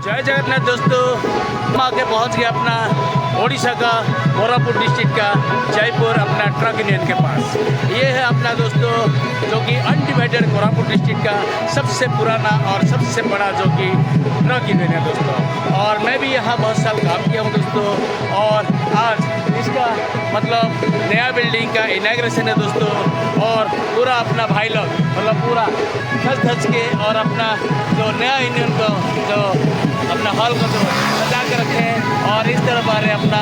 जय जगन्नाथ दोस्तों, हम आके पहुंच गए अपना ओडिशा का कोरापुट डिस्ट्रिक्ट का जयपुर अपना ट्रक यूनियन के पास। ये है अपना दोस्तों जो कि अनडिवाइडेड कोरापुट डिस्ट्रिक्ट का सबसे पुराना और सबसे बड़ा जो कि ट्रक यूनियन है दोस्तों। और मैं भी यहाँ बहुत साल काम किया हूँ दोस्तों। और आज इसका मतलब नया बिल्डिंग का इनॉग्रेशन है दोस्तों। और पूरा अपना भाई लोग मतलब पूरा धस धस के और अपना जो नया यूनियन को जो अपना हॉल को जो सजा के रखे हैं। और इस तरफ आ रहे अपना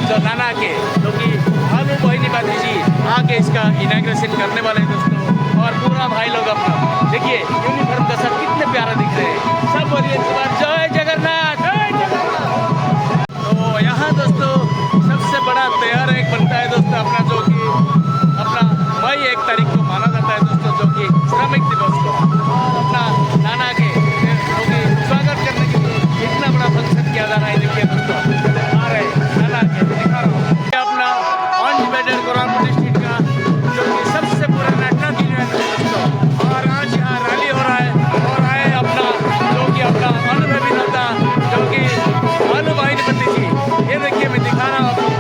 जो नाना के जो कि भानु बहिनी बाती जी आके इसका इनॉग्रेशन करने वाले हैं दोस्तों। और पूरा भाई लोग अपना देखिए यूनिफॉर्म का सब कितने प्यारा दिख रहे हैं। सब बोलिए जय जगन्नाथ, जय जगन्नाथ। तो यहाँ दोस्तों सबसे बड़ा त्योहार एक बनता है दोस्तों अपना जो कि अपना मई 1 तारीख को माना जाता है दोस्तों, जो कि श्रमिक दिवस को। और अपना नाना के जो कि स्वागत करने के लिए इतना बड़ा फंक्शन किया जा रहा है। देखिए दोस्तों आ रहे नाना के दिखा रहा हूँ अपना अनडिवाइडेड कोरापुट डिस्ट्रिक्ट का जो कि सबसे पुराना ट्रक यूनियन है दोस्तों। और आज यहाँ रैली हो रहा है और आए अपना जो कि अपना अनुभवी नेता जो कि भानु बहिनी बाती जी। ये देखिए मैं दिखा रहा हूँ आपको।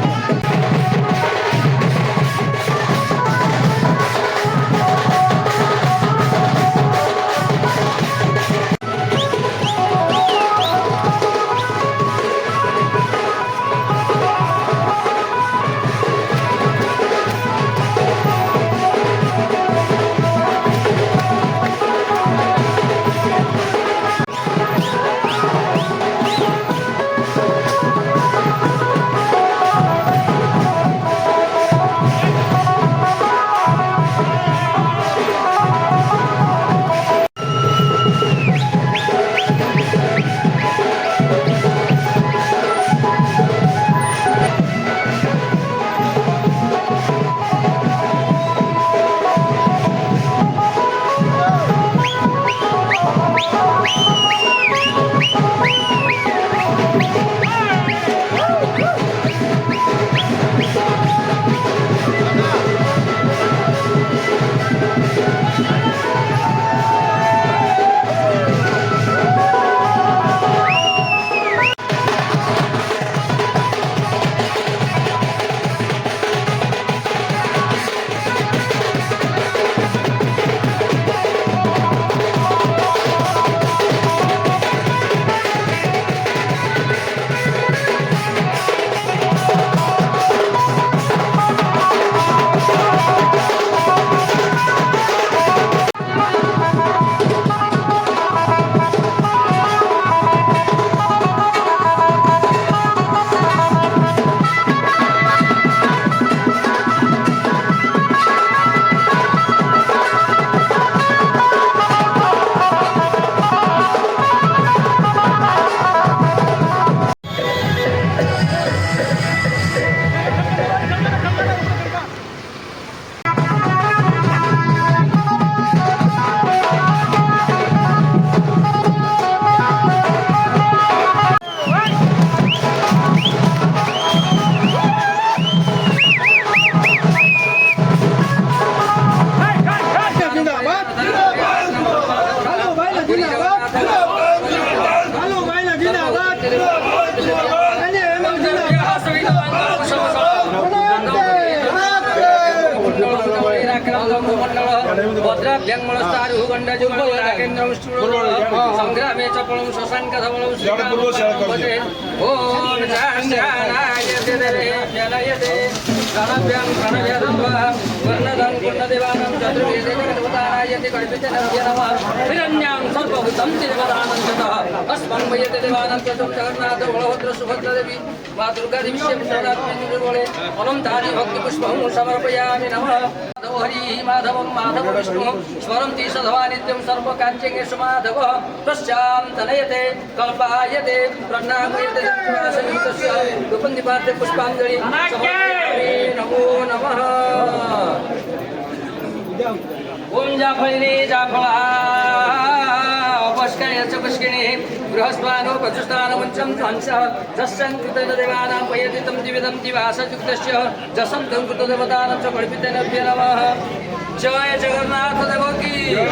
संग्रामे च फलं शशांक धवलं श्रीकान्ते ओम शान्त्यानाय देवदेव्यालयते प्रणव्यं प्रणव्यद्वा वर्णदं पूर्णदेवानं चतुर्वेदे जगद्वतारायते कल्पितनव्य नमः हिरण्यां सर्वभूतं तिर्वदानं ततः अस्मन् मयते देवानं चतुं जगन्नाथ बलभद्र सुभद्रा देवी मा दुर्गा देवी शब्दात्मनिर्वळे अनन्तानि भक्तिपुष्पं समर्पयामि नमः। हरि माधवं माधव विष्णु स्मरन्ति सदा नित्यं सर्वकार्येषु माधवः प्रशान्तनयते कल्पायते प्रणामयते तस्य रूपन्दिपाते पुष्पाञ्जलि नमो नमः। ओम जाफलिनी जाफला पुष्कणे च पुष्किणी बृहस्पतिनो पचुस्नानमञ्चं ध्वंसः जस्सं कृतदेवानां पयति तं दिविदं दिवासयुक्तस्य जसं तं कृतदेवतानां च कल्पितेनभ्य नमः। जय जगन्नाथ देव की जय।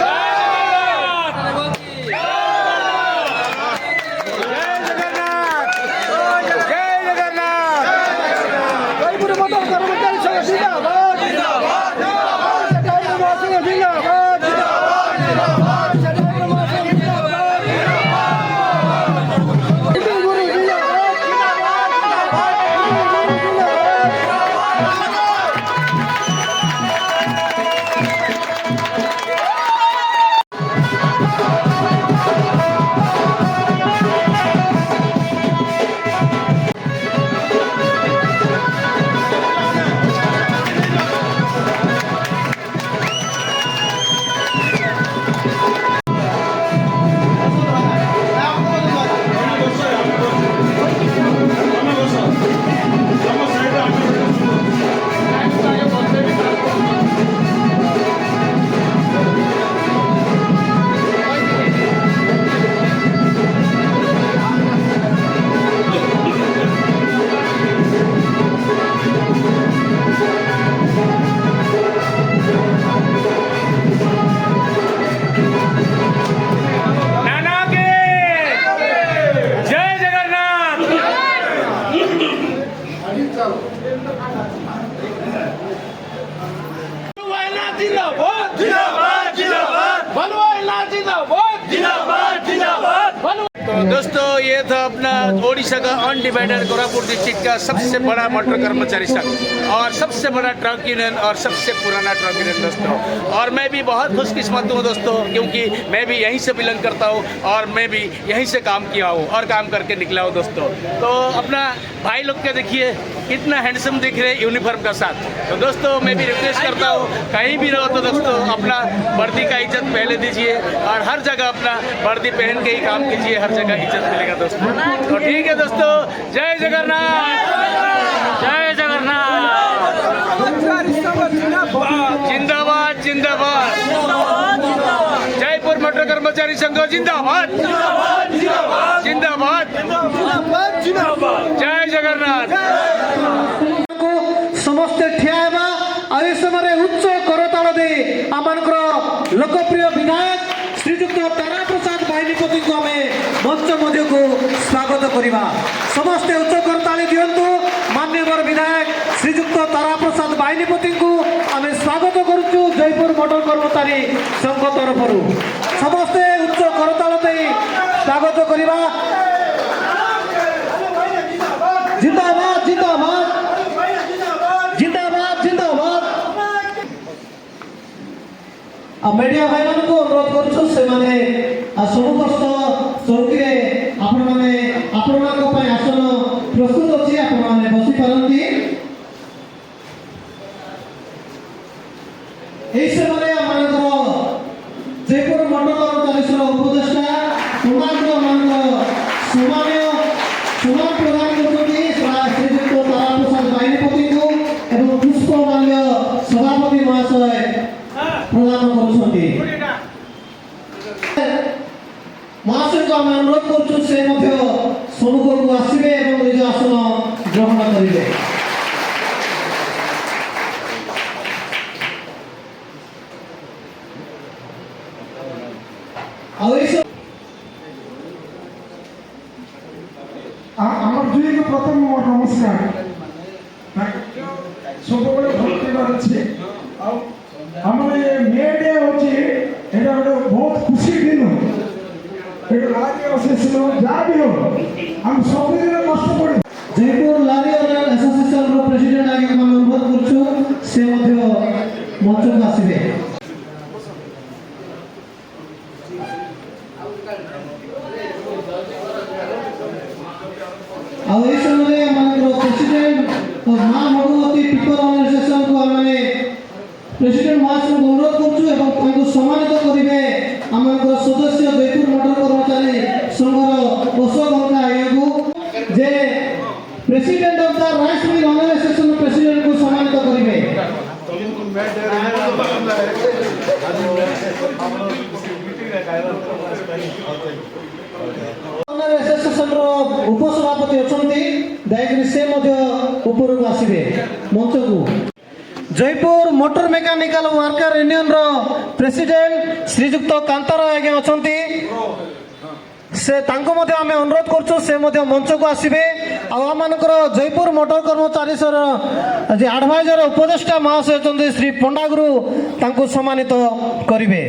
ये था अपना ओडिशा का अनडिवाइडेड कोरापुट डिस्ट्रिक्ट का सबसे बड़ा मोटर कर्मचारी संघ और सबसे बड़ा ट्रक यूनियन और सबसे पुराना ट्रक यूनियन दोस्तों। और मैं भी बहुत खुशकिस्मत हूँ दोस्तों, क्योंकि मैं भी यहीं से बिलोंग करता हूँ और मैं भी यहीं से काम किया हूँ और काम करके निकला हूँ दोस्तों। तो अपना भाई लोग के देखिए कितना हैंडसम दिख रहे यूनिफॉर्म का साथ। तो दोस्तों मैं भी रिक्वेस्ट करता हूँ, कहीं भी रहो तो दोस्तों अपना वर्दी का इज्जत पहले दीजिए और हर जगह अपना वर्दी पहन के ही काम कीजिए, हर जगह इज्जत मिलेगा दोस्तों। तो ठीक है दोस्तों, जय जगन्नाथ, जय जगन्नाथ, जिंदाबाद जिंदाबाद, जयपुर मोटर कर्मचारी संघ जिंदाबाद, जिंदाबाद, जय जगन्नाथ। समस्ते ठिया आए समय उच्च करताल दे आमर लोकप्रिय विधायक श्रीजुक्त तारा प्रसाद बाहिनीपति को आम मंच मध्य को स्वागत करवा। समस्ते उच्च करताली दिंतु माननीय विधायक श्रीजुक्त तारा प्रसाद बाहिनीपति को आम स्वागत करुचु जयपुर मोटर कर्मचारी संघ तरफ। समस्ते उच्च करताल दे स्वागत करवा। जिंदाबाद जिंदाबाद जिंदाबाद जिंदाबाद। मीडिया भाई मान को अनुरोध करूँ से समस्त चौकी आपण मैंने आसन प्रस्तुत अच्छी आपने बसी पारती। समय जयपुर मोटर कर्मचारी उपदेष्टा सम्मान प्रदान करते श्रीजुक्त तारा प्रसाद बाहिनीपति को एवं पुष्पमाल्य सभापति महाशय प्रदान कर महाशय को आम अनुरोध करुँ से सम्मुख को आसवे और निज आसन ग्रहण करेंगे। प्रथम नमस्कार सब भक्तिवाद अच्छे मे डे हूँ बहुत खुशी दिन जहाँ भी हो हम सब दिन कष्ट पड़े। जयपुर लारी एसोसिएशन प्रेसिडेंट आगे अनुरोध करुँ से मंच को आसवे। प्रेसिडेंट माँ भगवती पीपल ऑर्गेनाइजेशन को आम प्रेसिडेंट महाशय को अनुरोध करूँ सम्मानित करेंगे आम सदस्य जयपुर मोटर कर्मचारी संघर अशोक हल्का आगे को जे president of the rice mill organisation president को सम्मानित करेंगे। एसोसिएशन उपसभापति अच्छा दयाकोरी से ऊपर को आसवे मंच को। Jaipur motor mechanical worker union रो प्रेसिडेंट श्रीजुक्त कांताराय आज्ञा अच्छा से आम अनुरोध करुँ से मंच को आसवे। आमर जयपुर मोटर कर्मचारी जे एडवाइजर उपदेष्टा महाशय अच्छा श्री पंडा गुरु सम्मानित करेंगे।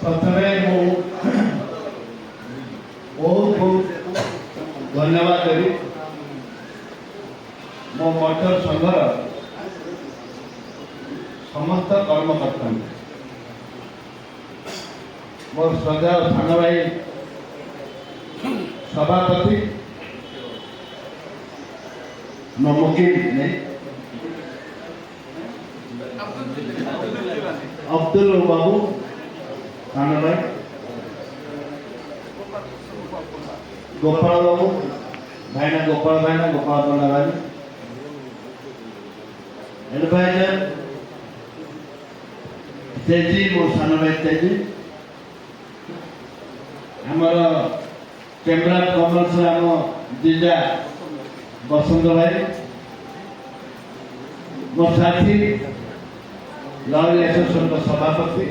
प्रथमे बहुत बहुत धन्यवाद देवी मो मोटर संघर समस्त कर्मकर्ता मोर श्रद्धा सान भाई सभापति मुकिम नहीं अब्दुल बाबू सान भाई गोपाल बाबू भाईना गोपाल पंडा भाई एडवाइजर तेजी मो सान भाई तेजी आमर चेम्बर ऑफ कॉमर्स आम जीजा बसंत भाई मो साथी लॉयर एसोसिएशन सभापति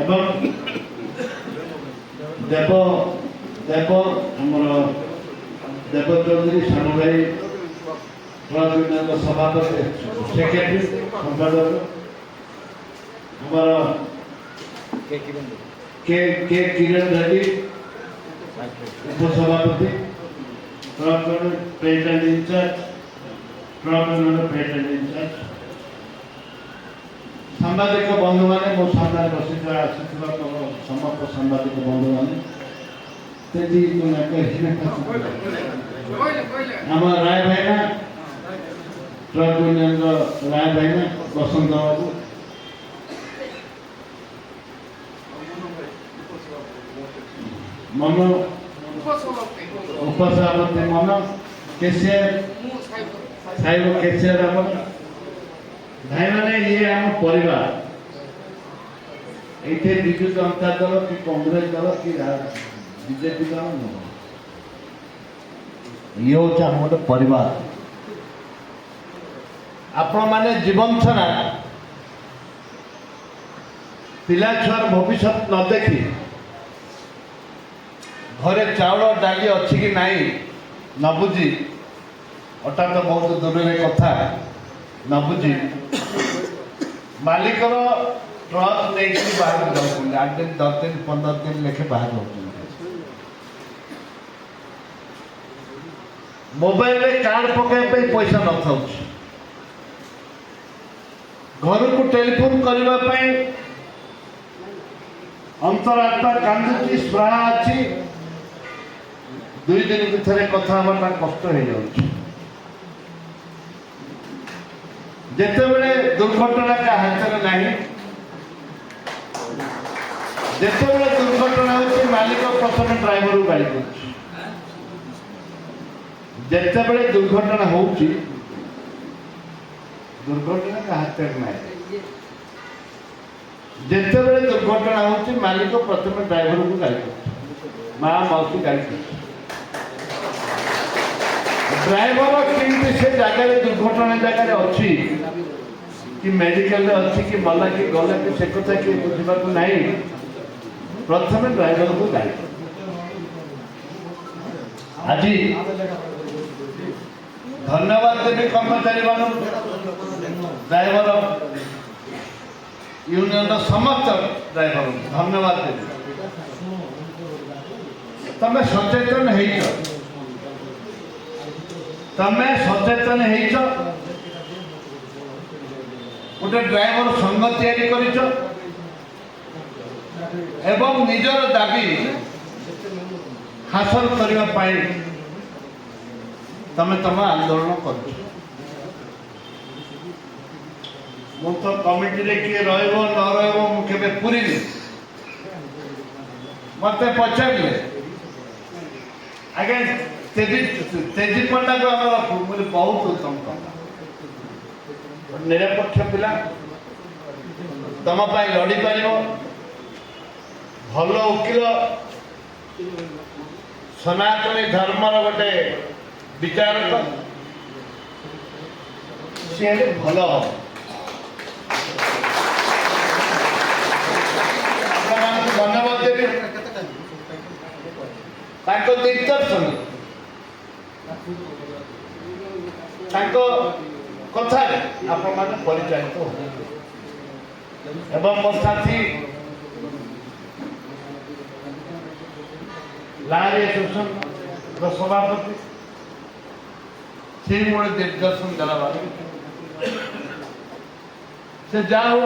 एवं देव देव आमर देव चौधरी सान भाई क्लब यूनियन सभापति सेक्रेटरी संपादक हमारा के किरण रेड्डी उपसभापति club president incharge club union president incharge सांबादिक बंधु मैंने मो सामने बसी समस्त सांबादिक बंधु मैंने आम राय भाईना ट्रक यूनियन राय भाईना बसंत बाबू मन उपसभापति मन केसीआर साइब केसीआर आम भाई मैंने ये आम परिवार ये विजु जनता दल कि कांग्रेस दल कि बीजेपी दल नुह ये हूँ आम गोटे परिवार आपण मैंने जीवन छड़ा पिला छुआर भविष्य न देखी घरे चाउल डाली अच्छी कि नहीं न बुझी अटा तो बहुत दूर कथा न बुझी मालिकर ट्रक नहीं बाहर जाऊँ 8 दिन 10 दिन 15 दिन लेखे बाहर जाऊँ मोबाइल रे कार्ड पकाइबा पैसा न था घर को टेलीफोन करने अंतरात्मा कांदुची स्पृहा अच्छी 2 दिन भितर कथा हमारा कष्ट हो जाए जिते बड़े दुर्घटना का हाथ में नहीं जिते बड़े दुर्घटना होती मालिक प्रथम ड्राइवर को गाड़ी कर जिते बड़े दुर्घटना होती दुर्घटना का हाथ में नहीं जिते बड़े दुर्घटना होती मालिक प्रथम ड्राइवर को गाड़ी कर माँ मौसी गाड़ी कर ड्राइवर केमती से जगह दुर्घटना जगह अच्छी कि मेडिकल अच्छी कि मला कि गला कि से कथा कि बुझा नहीं प्रथम ड्राइवर को गाड़ी आज धन्यवाद देवी कर्मचारी मान ड्राइवर यूनियन समस्त ड्राइवर धन्यवाद देवी तमें सचेतन तमें सचेतन गोटे ड्राइवर संघ तैयारी एवं निजर दाबी हासिल करने तमें तम आंदोलन कर तो कमिटी रे किए रहिबो न रहिबो मु केबे पूरी मते पचारले आगे तेजी पंडा को मुझे बहुत उत्तम निरपेक्ष पिला तुम लड़ी पार भल वकिल सनातनी धर्मर गोटे विचारक सी भल धन्यवाद देवी दिग्दर्शन कथा आपण मैंने परिचालित हो एवं मो साथी लॉयर एसोसिएशन सभापति से मोड़े दिग्दर्शन देला से जाओ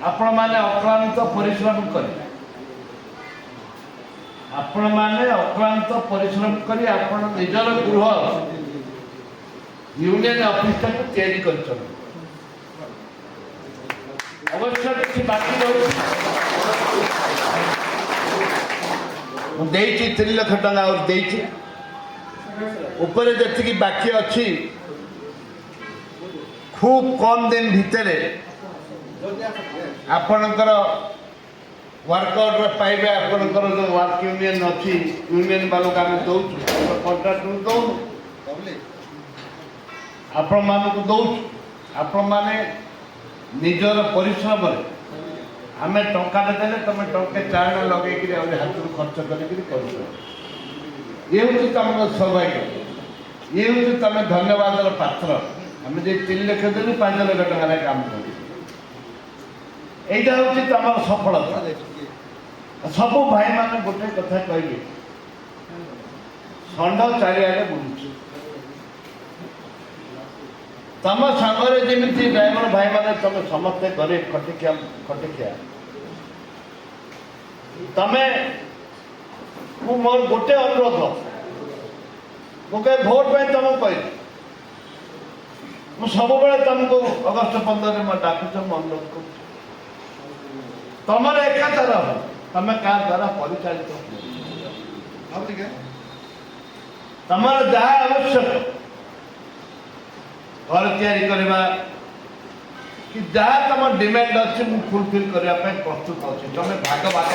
आपण मैंने अक्लांत परिश्रम करें आपण मैंने अक्लांत परिश्रम करी आपण निजर गृह यूनियन ऑफिस तक तैयारी कर अवश्य किसी बाकी रही 3 लाख टका और जी बाकी अच्छी खूब कम दिन भितर आपणकर वर्कआउट पाइबे आपणकर जो वर्क यूनियन अच्छी यूनियन वालों आम दौर कंट्राक्ट दौन आपण मानक दौर आपण मैंने निजर परिश्रम आम टंका देले तुम टंके चारण लगे हाथ खर्च कर ये हूँ तुम सौभाग्य ये हूँ तुम धन्यवाद पात्र आम जो 3 लाख देलु 5 लाख टकर काम कर यहीटा हूँ तुम सफलता सब भाई मान गोटे कथा कहले षंड चारिआडे बुलुची तम सांगरे जमी ड्राइवर भाई मैंने तुम समस्ते घरे खटिकिया तमें मोर गोटे अनुरोध मुझे भोट पे तुमको कह सब तुमको अगस्ट 15 में डाकुच अनुरोध कर तुम एकाचार हो तुम क्या द्वारा परिचालित तुम जहाँ आवश्यक घर तैयारी करवा कि जहाँ तुम डिमांड अच्छे मुझे फुलफिल करने प्रस्तुत अच्छी तुम भाग भाग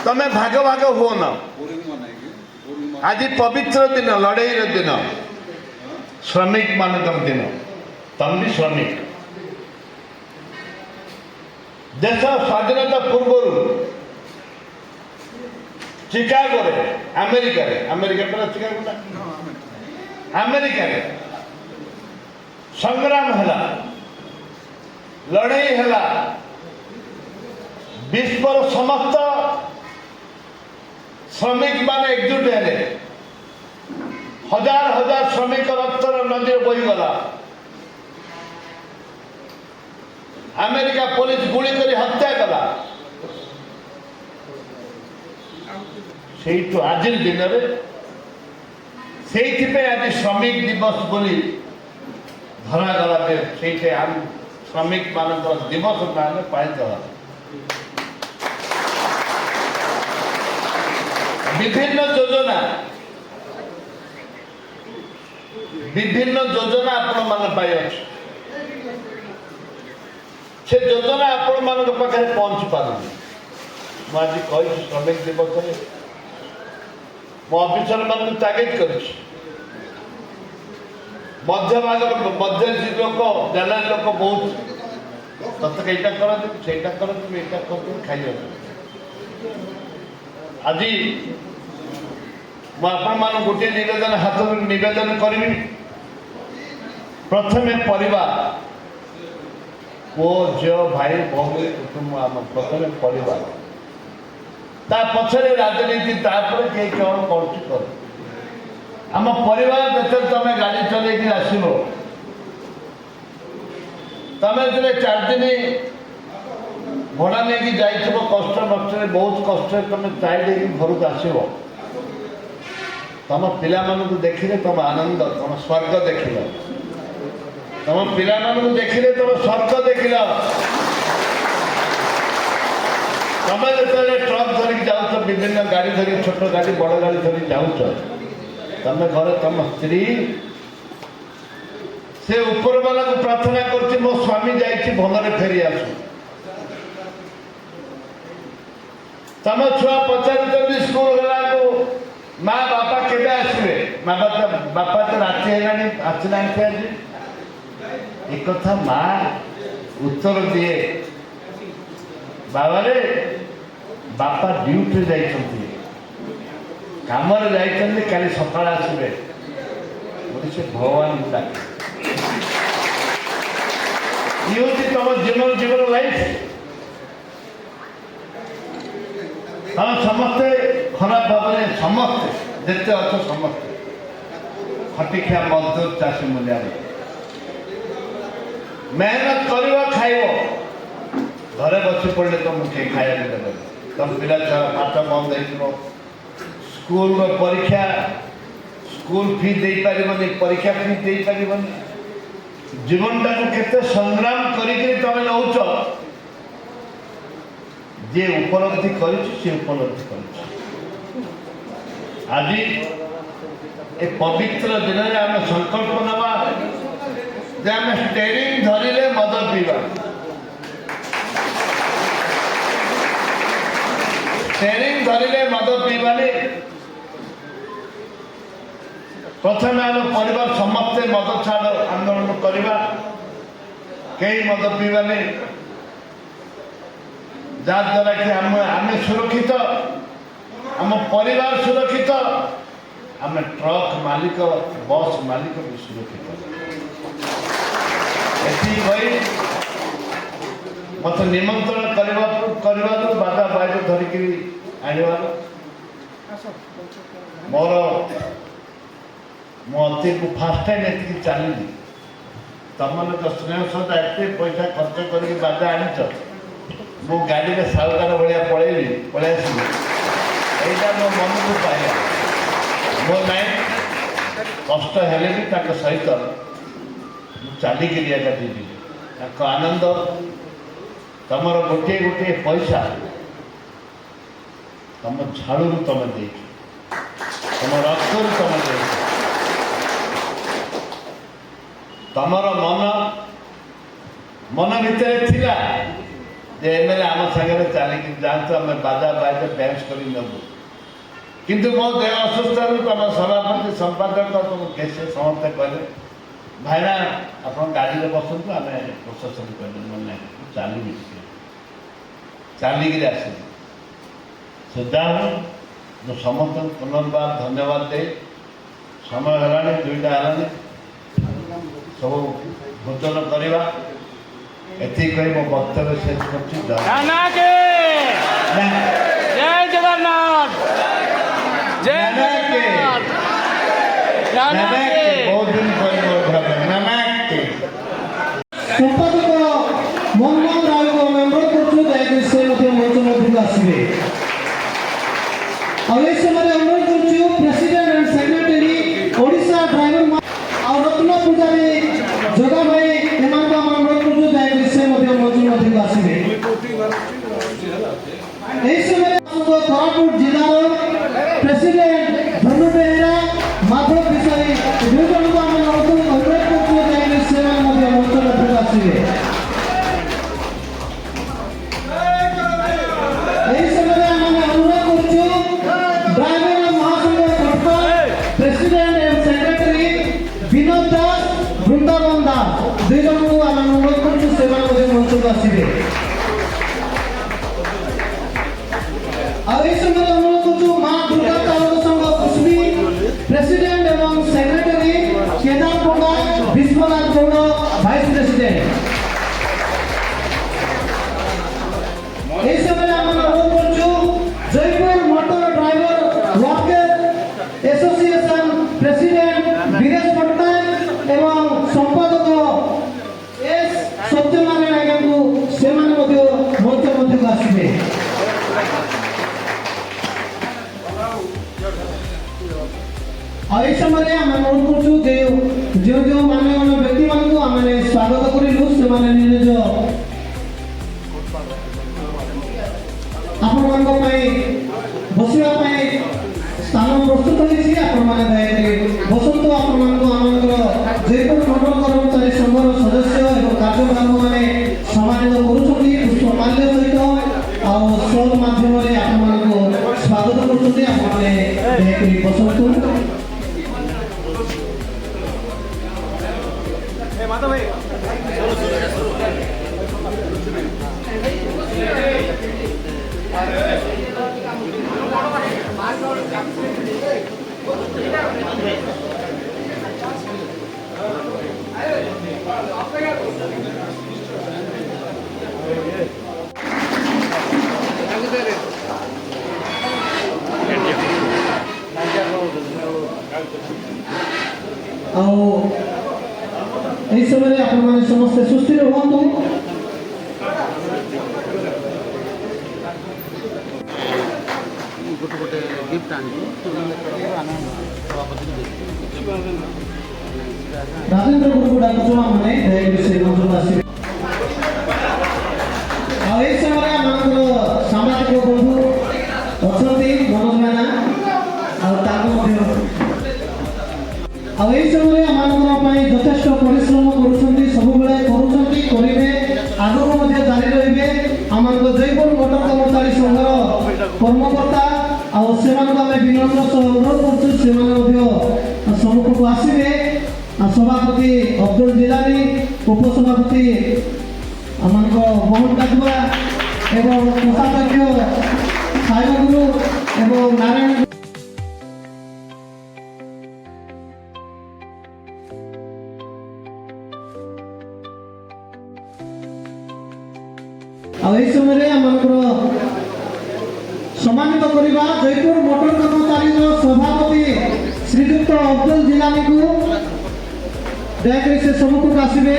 तमें भाग भाग हो न आज पवित्र दिन लड़ाई दिन श्रमिक मान दिन तुम भी श्रमिक देश स्वाधीनता पूर्व चिकागो अमेरिका पर चिकागो ना अमेरिका संग्राम है लड़ाई है विश्वर समस्त श्रमिक माने एकजुट है हजार हजार श्रमिक रक्तर नदी बहीगला अमेरिका पुलिस गुली कर हत्या कला आज दिन से आज श्रमिक दिवस बोली धरागला से श्रमिक मान दिवस पालित विभिन्न योजना आपण मान से योजना आपण मान पाखे पहुंची पार मुझे कही श्रमिक दिवस मो अफिसर मान तागिद कर मध्य भाग मध्य लोक जाना लोक बहुत तक यहाँ करते सहीटा करते यहाँ करते खाई आज मुझे गोटे निवेदन हाथ निवेदन करी प्रथम परिवार पो झील भाई भौणी कुटुंब आम प्रथम परिवार ता पछरे राजनीति तापर के कौन कर आम परिवार जो तुम गाड़ी चल आसब तुम जो 4 दिन भड़ा नहीं जाइ कष्ट नष्ट बहुत कष्ट तुम चाय घर को आसब तुम पिला देखिले तुम आनंद तुम स्वर्ग देखिल तुम पिला देखिले तुम स्वर्ग देखिल तुम जो ट्रक धरिक जाऊच विभिन्न गाड़ी धरिक छोट गाड़ी बड़ गाड़ी धरिक जाऊच तुम घर तुम स्त्री से ऊपर वाला को प्रार्थना कर मो स्वामी जाइए भलरे फेरी आसु तुम छुआ पचार स्कूल गला माँ बापा केवे आसवे माँ बापा तो राति है आसना आज एक कथा माँ उत्तर दिए बाबा रे बापा ड्यूटी जाइछन्ति काम जाइछन्ति काली सकाळ आसबे बोले से भगवान डाके ये होती तुम जीवन लाइफ हम समस्ते खराब भाव समस्ते जिते अच्छ समस्ते खटिखिया मजदूर चाषी मूल्य मेहनत कर खाइब घरे बसी पड़े तुम खाया देते तुम पिला छुआ पाठ बंद हो स्कूल परीक्षा स्कूल फी दे पारबनी परीक्षा फी दे पारबनी जीवन टाक केते संग्राम करिके तुम नौच जे उपलब्धि कर उपलब्धि कर आज ए पवित्र दिन में आम संकल्प नवा जे आम स्टेरिंग धरिले मद पीवा स्टेरिंग धरिले मद पीवानी प्रथम आम परिवार समस्ते मद छाड़ आंदोलन करवा कई मद पीवानी जहाद्वारा कि आम सुरक्षित आम परिवार सुरक्षित आम ट्रक मालिक बस मालिक भी सुरक्षित एथी मत निमंत्रण करने बाधा बाइक धरिकी आनवार मोर मो अति को फास्ट टाइम एति चली तुम तो स्नेह सदा एत पैसा खर्च करके बाधा आनीच मो गाड़ी में सावकार भाया पलैली पलि यहाँ मो मन को पाइला मो लाइफ कष्ट हेले भी सहित चलिक जीवी आनंद तुम गोटे गोटे पैसा तुम झाड़ू तुम दे तुम रक्तरू तुम दे तमर मन भितर थिला जे एमएलए आम सागर चलिक जातु आम बाजा बाजा डांस कर नबू किंतु मो देह असुस्थ तुम सभापति संपादक तुम कैसे समस्ते कहले भाईना आप गाड़ी में बसतु आम प्रशासन कहले मन चलि चलिक आस सुधा जो समस्त पुनर्बार धन्यवाद दे समय है 2टा है सब भोजन करवा एति कही मो वक्तव्य शेष करछि जय जगन्नाथ जय बहुत दिन पर संपादक मोहम्मद राय को अनुरोध करछु दयाकरी से मंच मध्य आसबे और इस समय अनुरोध करछु president and secretary Odisha driver और रत्न पूजारी जगा भाई एमान को अनुरोध करछु दयाकरी से मंच मध्य आसबे इस समय कोरापुट जिलार प्रेसिडेंट धनु बेहेरा माधव विषय दुई जन को अनुरोध करछु दयाकरी से मंच मध्य आसबे वृंदावन दास 2 जन को आम अनुरोध करछु सेवा मंच को आसबे और इस समय अनुरोध करछु मां दुर्गा चावल संघ कुसबी प्रेसिडेंट एवं secretary Kedar Panda Vishwanath Gaud vice president इस समय आम अनुरोध करछु Jaipur motor driver worker association president Viresh Pattanayak एवं संपादक एस सत्यनारायण आज्ञा को से मंच मध्य आसबे और इस समय आम अनुरोध करछु जो जो मान्यगण्य व्यक्ति मान को आम स्वागत करूँ से निज आपण बसवा स्थान प्रस्तुत होती बसतु आप जयपुर मंडल कर्मचारी संघर सदस्य और कार्यभार मैंने सम्मानित कर पुष्पमाल्य सहित आल माध्यम स्वागत कर बसतु इस समय आपण समस्ते सुस्थिर हूँ गोटे गिफ्ट राजेंद्र गुरु को डाकुछु हमने दयाकरी से मंच आसबे और इस समय आमर सामाजिक बंधु अच्छा मनोज मैना और ଆଉ ଏଇ ସମୟରେ ଆମମାନଙ୍କ ପାଇଁ ଯଥେଷ୍ଟ ପରିଶ୍ରମ କରୁଛନ୍ତି, ସବୁବେଳେ କରୁଛନ୍ତି, କରିବେ, ଆଗକୁ ମଧ୍ୟ ଜାରି ରହିବେ। ଆମମାନଙ୍କ ଜୟପୁର ମୋଟର କର୍ମଚାରୀ ସଂଘର କର୍ମକର୍ତ୍ତା ଆଉ ସେମାନଙ୍କୁ ଆମେ ବିନମ୍ର ସହ ଅନୁରୋଧ କରୁଛୁ ସେମାନେ ମଧ୍ୟ ସମ୍ମୁଖକୁ ଆସିବେ। ସଭାପତି ଅବଦୁଲ ଜିଲାନୀ, ଉପସଭାପତି ଆମମାନଙ୍କ ମୋହନ କାଦୁଆ ଏବଂ କୋଷାଧ୍ୟକ୍ଷ ସାଇବଗୁରୁ ଏବଂ ନାରାୟଣ ଆଉ ଏହି ସମୟରେ ଆମଙ୍କର ସମ୍ମାନିତ କରିବା ଜୟପୁର ମୋଟର କର୍ମଚାରୀର ସଭାପତି ଶ୍ରୀଯୁକ୍ତ ଅବଦୁଲ ଜିଲାନୀକୁ ଦୟାକରି ସେ ସମ୍ମୁଖକୁ ଆସିବେ।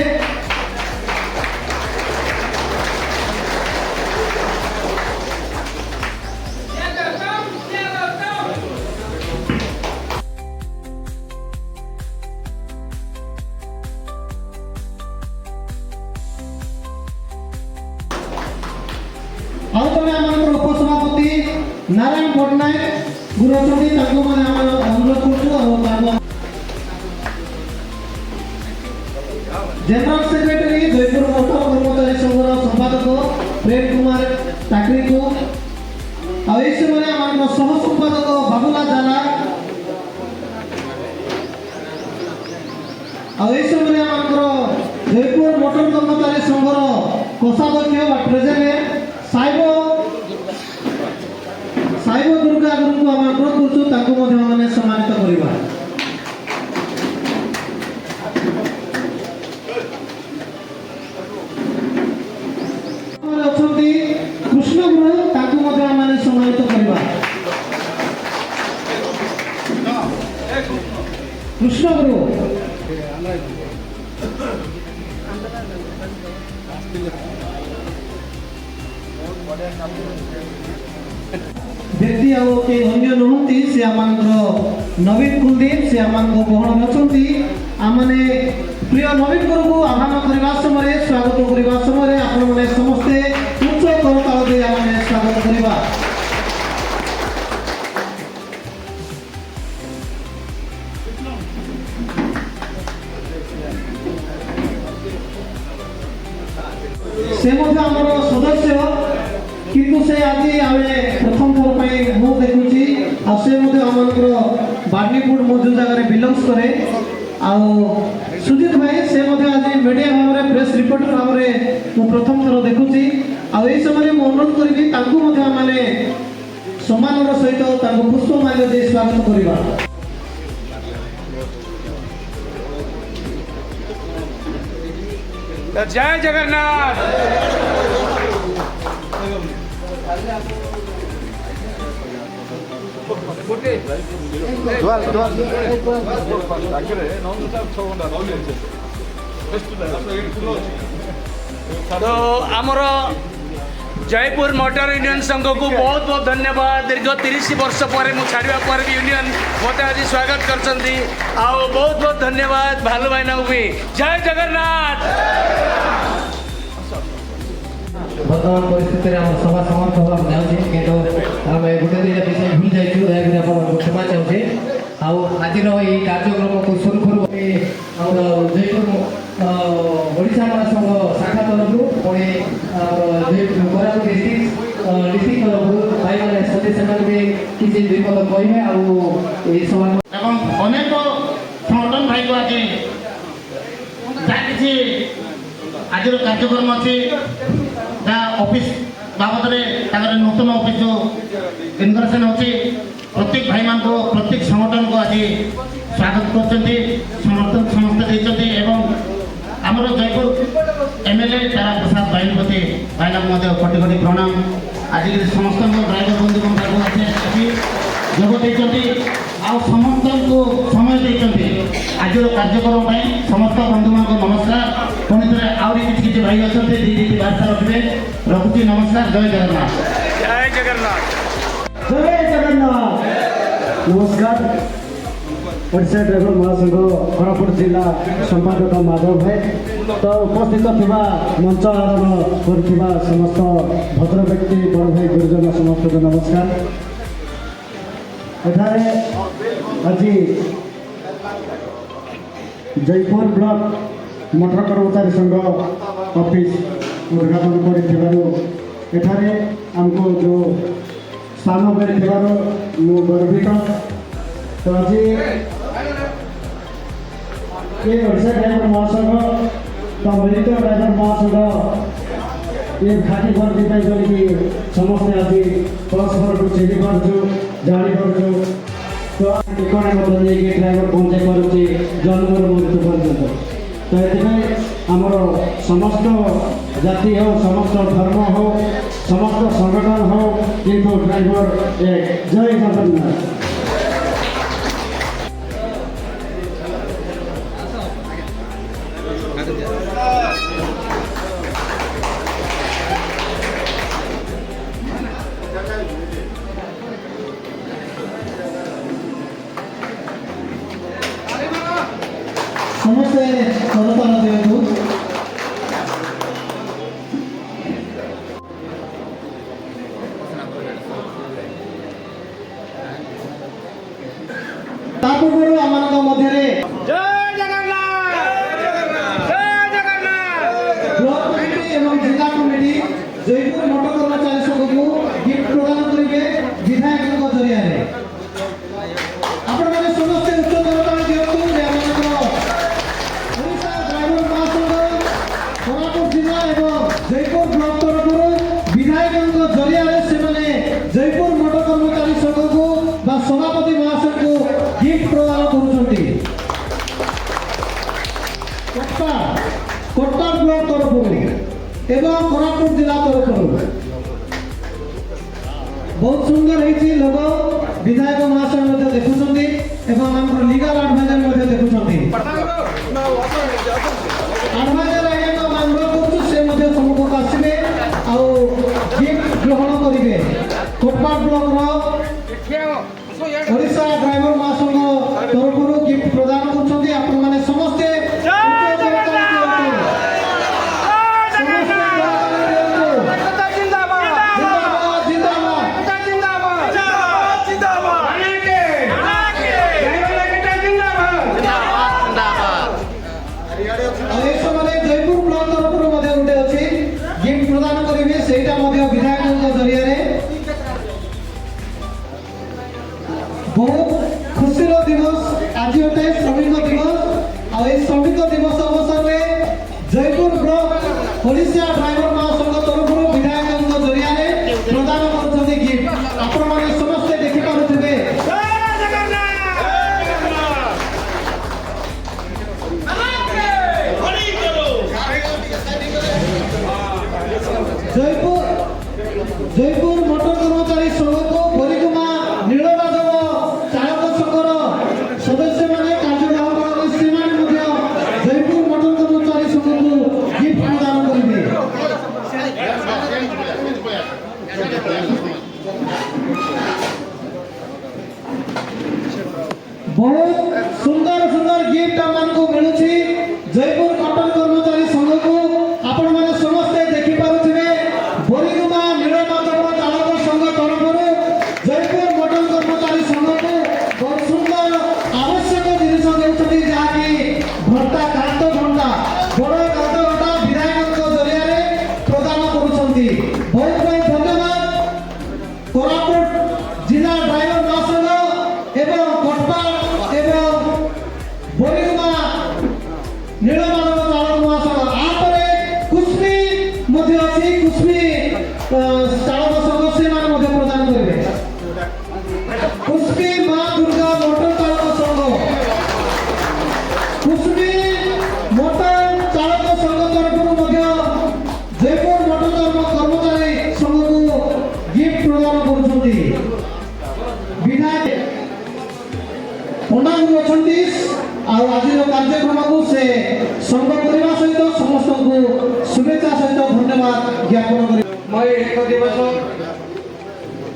ଆଉ ଜଣେ ଆମଙ୍କର ଉପସଭାପତି ନାରାୟଣ ପଟ୍ଟନାୟକ ଗୁରୁ ଅଛନ୍ତି, ତାଙ୍କୁ ମାନେ ଆମେ ଅନୁରୋଧ କରୁଛୁ। ଆଉ ତାଙ୍କ ଜେନେରାଲ ସେକ୍ରେଟାରୀ ଜୟପୁର ମୋଟର କର୍ମଚାରୀ ସଂଘର ସମ୍ପାଦକ ପ୍ରେମ କୁମାର ଟାକରିଙ୍କୁ, ଆଉ ଏହି ସମୟରେ ଆମର ସହ ସମ୍ପାଦକ ବାବୁଲା ଜାନା, ଆଉ ଏହି ସମୟରେ ଆମର ଜୟପୁର ମୋଟର କର୍ମଚାରୀ ସଂଘର କୋଷାଧ୍ୟକ୍ଷ ବା ଟ୍ରେଜେରିୟର ସାଇବ ଦୁର୍ଗା ଗୁରୁଙ୍କୁ ଆମେ ଅନୁରୋଧ କରୁଛୁ, ତାଙ୍କୁ ମଧ୍ୟ ଆମେ ସମ୍ମାନିତ କରିବା। ଅଛନ୍ତି କୃଷ୍ଣ ଗୁରୁ, ତାଙ୍କୁ ମଧ୍ୟ ଆମେ ସମ୍ମାନିତ କରିବା। କୃଷ୍ଣ ଗୁରୁ ବ୍ୟକ୍ତି ଆଉ କେହି ଅନ୍ୟ ନୁହନ୍ତି, ସେ ଆମଙ୍କର ନବୀନ କୁଲଦୀପ, ସେ ଆମମାନଙ୍କ ଗହଣରେ ଅଛନ୍ତି। ଆମମାନେ ପ୍ରିୟ ନବୀନ ଗୁରୁଙ୍କୁ ଆହ୍ୱାନ କରିବା ସମୟରେ, ସ୍ୱାଗତ କରିବା ସମୟରେ ଆପଣମାନେ ସମସ୍ତେ ଉଚ୍ଚ କରତାଳ ଦେଇ ଆମେ ସ୍ୱାଗତ କରିବା। ସେ ମଧ୍ୟ ଆମର ସଦସ୍ୟ, କିନ୍ତୁ ସେ ଆଜି ଆମେ ପ୍ରଥମ ଥର ପାଇଁ ମୁଁ ଦେଖୁଛି। ଆଉ ସେ ମଧ୍ୟ ଆମଙ୍କର ବାର୍ନିପୁର ମୁଁ ଯେଉଁ ଜାଗାରେ ବିଲଙ୍ଗସ୍ କରେ। ଆଉ ସୁଜିତ ଭାଇ, ସେ ମଧ୍ୟ ଆଜି ମିଡ଼ିଆ ଭାବରେ ପ୍ରେସ୍ ରିପୋର୍ଟର ଭାବରେ ମୁଁ ପ୍ରଥମ ଥର ଦେଖୁଛି। ଆଉ ଏହି ସମୟରେ ମୁଁ ଅନୁରୋଧ କରିବି ତାଙ୍କୁ ମଧ୍ୟ ଆମେ ସମ୍ମାନର ସହିତ ତାଙ୍କୁ ପୁଷ୍ପମାଲ୍ୟ ଦେଇ ସ୍ୱାଗତ କରିବା। जय जगन्नाथ। तो आमर जयपुर मोटर यूनियन संघ को बहुत बहुत धन्यवाद। दीर्घ 30 वर्ष पर छाड़ा पर भी यूनियन मत आज स्वागत कर बहुत बहुत धन्यवाद भालू भाई भी। जय जगन्नाथ। वर्तमान परिस्थिति में सभा समाप्त होगा जाऊँगी कि आम गोटे दिन विषय भूल जाइए क्षमा चाहूँगे। आज कार्यक्रम को सुरखुरु जयपुर ओडिशा महासंघ शाखा तरफ पुणी कोरापुट डिस्ट्रिक्ट तरफ भाई मैंने सदस्य भी किसी दुई पद कहे अनेक संगठन भाई को आज कि आज कार्यक्रम अच्छी ऑफिस बाबद नूतन ऑफिस जो इनग्रेशन होती प्रत्येक भाई मान को प्रत्येक संगठन को आज स्वागत कर समर्थन समस्त देते आमर जयपुर एमएलए तारा प्रसाद भाई प्रति भाईना कोटि कोटि प्रणाम। आज समस्त ड्राइवर बंधु जोग देते समस्त को समय देते आज कार्यक्रम समस्त बंधु मान नमस्कार। पुणी थे आहरी किसी भाई अच्छा दी वार्ता रखिए रखुची नमस्कार। जय जगन्नाथ। जय जगन्नाथ। जय जगन्नाथ। नमस्कार। ओडिशा ड्राइवर महासंघ कोरापुट जिला संपादक माधव भाई तो उपस्थित थिबा मंच आरोहण करथिबा समस्त भद्र व्यक्ति बड़ भाई गुरुजन समस्त को नमस्कार। एठारे आज जयपुर ब्लक मोटर कर्मचारी संघ ऑफिस उद्घाटन कर आमको जो स्थान मिली गर्वित। तो आज ये ओडिशा ड्राइवर महासंघ तो मिलित ड्राइवर महासंघ ये घाटी भर्ती बोलिकी समस्ते आज परस्पर को चिन्ह पार्छु जानी पार्छु। तो ठिकाना ड्राइवर पहुँचाई पारे जन्म मृत्यु पर्यंत। तो ये आमर समस्त जाति हो समस्त धर्म हो समस्त संगठन हो किंतु ड्राइवर एक जय जगन्नाथ। ସମସ୍ତେ କରତାଳ ଦିଅନ୍ତୁ। ତା ପୂର୍ବରୁ ଆମମାନଙ୍କ ମଧ୍ୟରେ ବ୍ଲକ କମିଟି ଏବଂ ଜିଲ୍ଲା କମିଟି ଜୟପୁର ମୋଟର କର୍ମଚାରୀ ସଂଘକୁ ଗିଫ୍ଟ ପ୍ରଦାନ କରିବେ ବିଧାୟକଙ୍କ ଜରିଆରେ। ଆପଣମାନେ ସମସ୍ତେ ଉଚ୍ଚ କରତାଳ ଦିଅନ୍ତୁ ଯେ ଆମମାନଙ୍କର ଓଡ଼ିଶା ଡ୍ରାଇଭର ମହାସଂଘ କୋରାପୁଟ ଜିଲ୍ଲା ଏବଂ ଜୟପୁର ବ୍ଲକ ତରଫରୁ ବିଧାୟକଙ୍କ ଜରିଆରେ ସେମାନେ ଜୟପୁର ମୋଟର କର୍ମଚାରୀ ସଂଘକୁ ବା ସଭାପତି ମହାଶୟଙ୍କୁ ଗିଫ୍ଟ ପ୍ରଦାନ କରୁଛନ୍ତି। କୋଟାର ବ୍ଲକ ତରଫରୁ ଏବଂ କୋରାପୁଟ ଜିଲ୍ଲା ତରଫରୁ ବହୁତ ସୁନ୍ଦର ହେଇଛି ଲୋଗ। विधायक महाशय देखुं एवं आम लीगल एडभाइजर देखुं एडभाइजर आज्ञा तो अनुरोध कर सम्मुख आसवे गिफ्ट ग्रहण करेंगे। कोटपाड़ ब्लॉक ओडिशा ड्राइवर महासंघ तरफ गिफ्ट प्रदान कर समस्ते जयपुर ब्लॉक तरफ गोटे अच्छी गिफ्ट प्रदान करेंगे से विधायक जरिया बहुत खुशी दिवस आज गोटे श्रमिक दिवस आ श्रमिक दिवस अवसर में जयपुर ब्लॉक ओडिशा ड्राइवर महासंघ तरफ विधायक जरिया प्रदान कर गिफ्ट आपण मैंने समस्ते देखिपे। जयपुर मोटर कर्मचारी संघ को बरिगुमा नीलमाधव चालक संघर सदस्य माने कार्यनिर्वाह जयपुर मोटर कर्मचारी संघ को गिफ्ट प्रदान करेंगे। बहुत सुंदर सुंदर गिफ्ट आपको मिलूँ जयपुर मोटर कर्मचारी संघ को आपण मैंने समस्ते देखिपे। बरिगुमा नीलमाधव चालक संघ तरफ जयपुर मोटर कर्मचारी संघ को बहुत सुंदर आवश्यक जिनिस देते जहाँकि घंटा कांत घंटा बड़ कांत घंटा विधायक जरिया प्रदान कर बहुत बहुत धन्यवाद। कोरापुट जिला ड्राइवर महासंघ एवं कोटपाड़ एवं बरिगुमा नीलमाधव चालक महासंघ आपरे कुश्मी अच्छी कुश्मी चालक संघ से प्रदान करेंगे। कुश्मी माँ दुर्गा मोटर चालक संघ कुश्मी मोटर चालक संघ तरफ जयपुर मोटर कर्मचारी संघ को गिफ्ट प्रदान कर विधायक पंडागुरु अच्छा आज कार्यक्रम को से संघ करने सहित समस्त को शुभेच्छा सहित धन्यवाद ज्ञापन कर। मई एक दिवस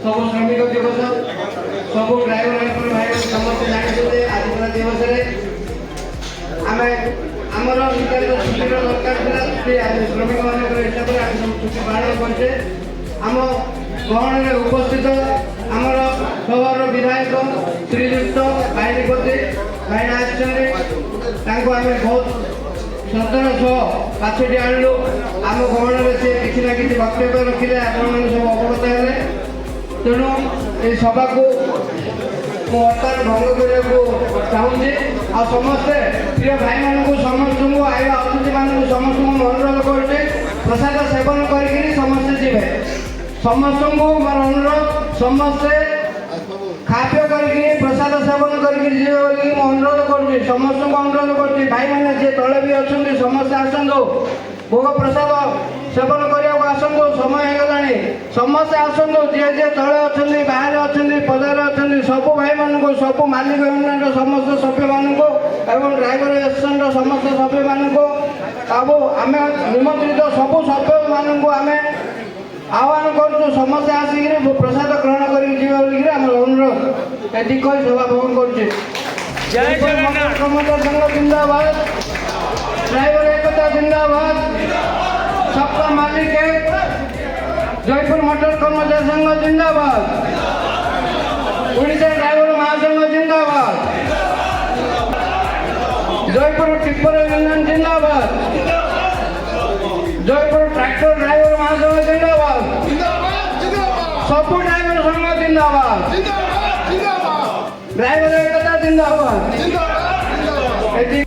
सब श्रमिक दिवस सब ड्राइवर भाई समस्त जानते आज दिवस आम आमर छुट्टी दरकार श्रमिक मान हिसाब से आम सब छुट्टी पालन करे। आम गहन में उपस्थित आमर सभार विधायक श्रीजुक्त भाईपति भाईना आम बहुत श्रद्धार सह पाछटी आणलु आम गहन से किसी ना कि वक्तव्य रखिले आपण सब अवगत है तेणु ये सभा को बर्तमान भंग करने चाहूँगी आ समस्ते प्रिय भाई मानू समस्त को आया अतिथि मानू समस्त को अनुरोध करुचे प्रसाद सेवन करके समस्ते जीवे समस्त को मोर अनुरोध समस्ते खाद्य करके प्रसाद सेवन करके जीवे बोली अनुरोध करुचे समस्त को अनुरोध करुचे भाई मैंने जे तले भी अच्छा समस्ते आसतु भोग प्रसाद सेवन करने को आसतु समय होगलानी समस्ते आसतु जे जे तले अच्छा बाहर अच्छा पदार अच्छा सब भाई मानू सब मालिक यूनियन समस्त सभ्य मानू एवं ड्राइवर एसोसिएशन समस्त सभ्य मानू अब आम निमंत्रित सब सभ्य मानू आम आह्वान करूँ समस्ते आसिक प्रसाद ग्रहण कर अनुरोध एति कही सभा भवन करुचे जय जगन्नाथ। कर्मचारी संघ जिंदाबाद ड्राइवर एकता जिंदाबाद सबका मालिक एक जयपुर मोटर कर्मचारी संघ जिंदाबाद उड़ीसा ड्राइवर महासंघ जिंदाबाद जयपुर टिप्पर यूनियन जिंदाबाद जयपुर ट्रैक्टर ड्राइवर महासंघ जिंदाबाद सब ड्राइवर संघ जिंदाबाद ड्राइवर एकता जिंदाबाद एति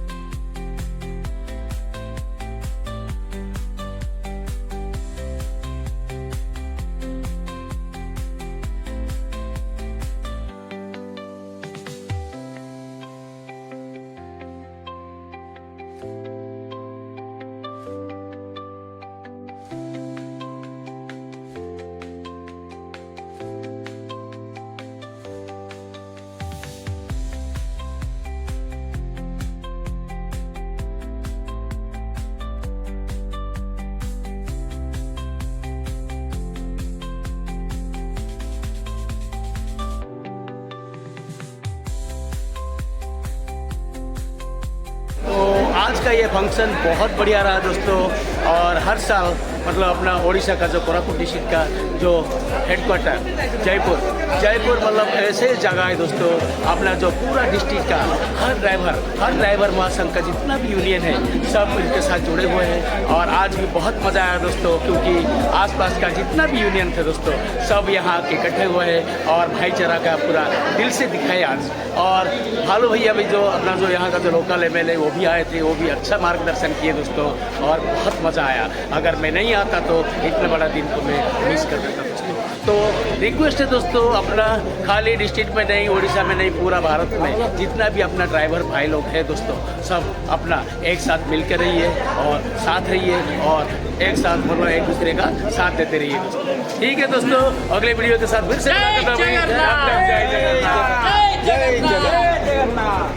आज का ये फंक्शन बहुत बढ़िया रहा दोस्तों। और हर साल मतलब अपना ओडिशा का जो कोरापुट डिस्ट्रिक्ट का जो हेडक्वार्टर जयपुर मतलब ऐसे जगह है दोस्तों। अपना जो पूरा डिस्ट्रिक्ट का हर ड्राइवर महासंघ का जितना भी यूनियन है सब इनके साथ जुड़े हुए हैं। और आज भी बहुत मज़ा आया दोस्तों, क्योंकि आसपास का जितना भी यूनियन थे दोस्तों सब यहाँ के इकट्ठे हुए हैं और भाईचारा का पूरा दिल से दिखाए आज। और भालू भैया भी जो अपना जो यहाँ का जो लोकल MLA वो भी आए थे, वो भी अच्छा मार्गदर्शन किए दोस्तों और बहुत मज़ा आया। अगर मैं नहीं आता तो इतना बड़ा दिन को मैं मिस कर देता दोस्तों। तो रिक्वेस्ट है दोस्तों, अपना खाली डिस्ट्रिक्ट में नहीं, उड़ीसा में नहीं, पूरा भारत में जितना भी अपना ड्राइवर भाई लोग हैं दोस्तों सब अपना एक साथ मिलकर रहिए और साथ रहिए और एक साथ मतलब एक दूसरे का साथ देते रहिए दोस्तों। ठीक है दोस्तों, अगले वीडियो के साथ फिर से जय जगन्नाथ। जय जगन्नाथ।